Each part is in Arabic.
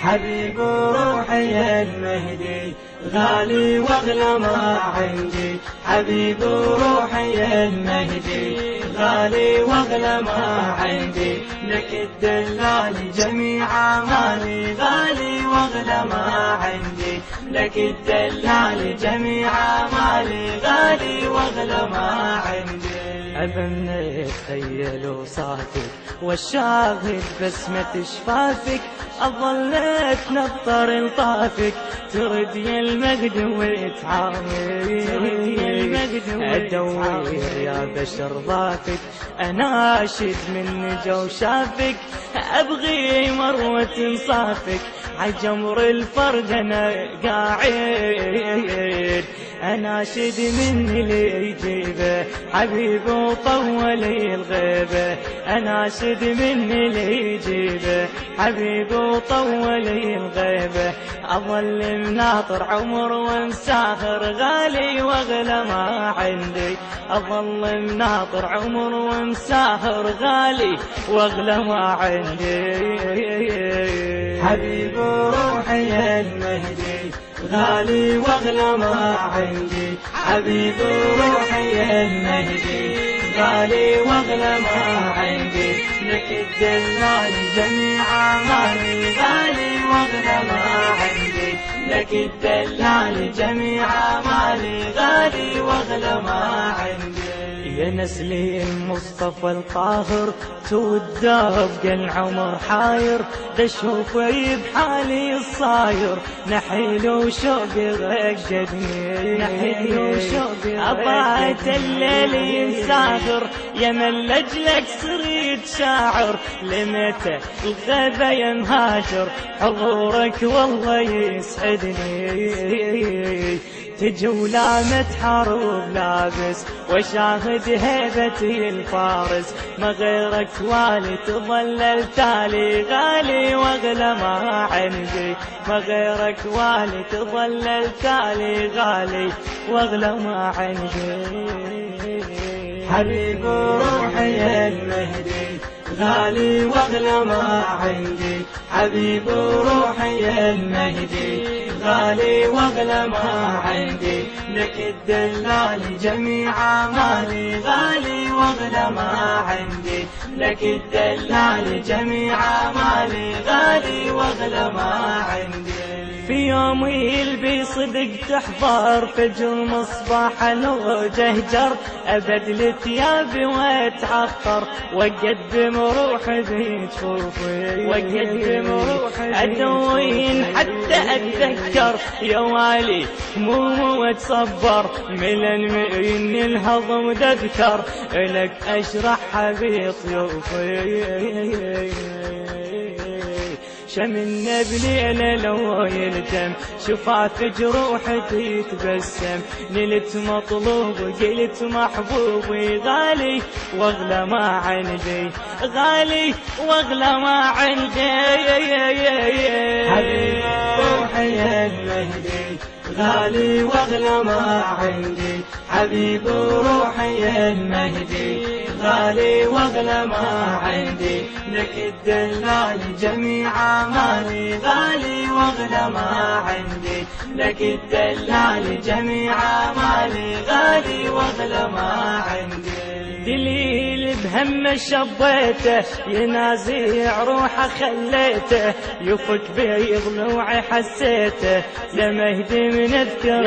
حبيب روحي المهدي غالي واغلى ما عندي. حبيب روحي المهدي غالي واغلى ما عندي. لك الدلال جميع مالي غالي واغلى ما عندي. لك الدلال جميع مالي غالي واغلى ما عندي. أبن يتخيل وصافك والشاهد بسمة شفافك. أظل أتنطر لطافك ترد يا المجد وتعامل. أدور يا بشر ضافك أناشد من جو شافك. أبغي مروة انصافك عجمر الفرج أنا قاعد. أناشد من اللي يجيبه حبيب وطول الغيبة. أناشد من اللي يجيبه حبيب وطول الغيبة. أظل مناطر عمر ومساهر غالي واغلى ما عندي. أظل مناطر عمر ومساهر غالي واغلى ما عندي. حبيب روحي المهدي غالي واغلى ما عندي. حبيب روحي المهدي غالي واغلى ما عندي. لك الدلال جميع مالي غالي واغلى ما عندي. لك الدلال جميع مالي غالي واغلى ما عندي. يا نسلي المصطفى القاهر توداب العمر حاير. دشوفي بحالي الصاير نحيل وشوقي غجدني. نحيل وشوقي أضاعت الليل ينساخر يا من لجلك صريت شاعر. لمتى الغيبة يا مهاجر حضورك والله يسعدني. تجي ولامة حرب لابس وشاهد هيبتي الفارس. ما غيرك والي تظلل تالي غالي واغلى ما عندي. ما غيرك والي تظلل تالي غالي واغلى ما عندي. حبيب روحي المهدي غالي واغلى ما عندي. حبيب روحي المهدي غالي واغلى ما عندي. لك الدلال جميع مالي غالي واغلى ما عندي. لك الدلال جميع مالي غالي واغلى ما عندي. في يوم يلبي صدق تحضر فجر مصباح وجهجر. أبدل ثيابي واتعطر واقدم روحي بجفوفي. واقدم روحي ادوين حتى اتذكر يا والي مو اتصبر. من الهضم تذكر لك اشرح بطيوفي. شمنا بليلة لو يلتم شفاف جروحي تتبسم. نلت مطلوب قلت محبوبي غالي واغلى ما عندي. غالي واغلى ما عندي. حبيب روحي المهدي غالي واغلى ما عندي. حبيب روحي المهدي غالي واغلى ما عندي. لك الدلال جميع مالي غالي واغلى ما عندي. لك الدلال جميع مالي غالي واغلى ما عندي. دليل بهم شبيته ينازع روحه خليته. يفك بضلوعي حسيته لمهدي من اذكر.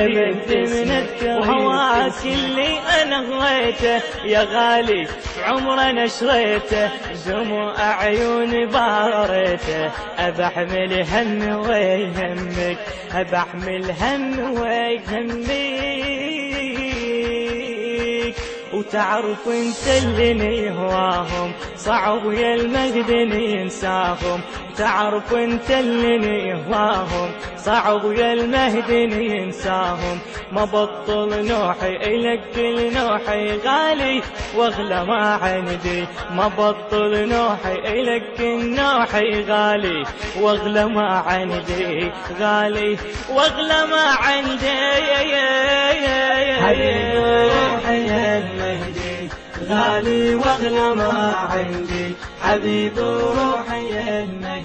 وهواك اللي انا غويته يا غالي عمر نشريته. دموع عيوني باريته. أبحمل هم ويهمك. أبحمل هم ويهمك. وتعرف انت اللي يهواهم صعب يا المجد ينساهم. تعرف انت اللي يهواهم صعب يا المهد ينساهم. ما بطل نوحي إلك نوحي غالي واغلى ما عندي. ما بطل نوحي إلك نوحي غالي واغلى ما عندي. غالي واغلى ما عندي. حبيب روحي المهدي غالي واغلى ما عندي. حبيب روحي المهدي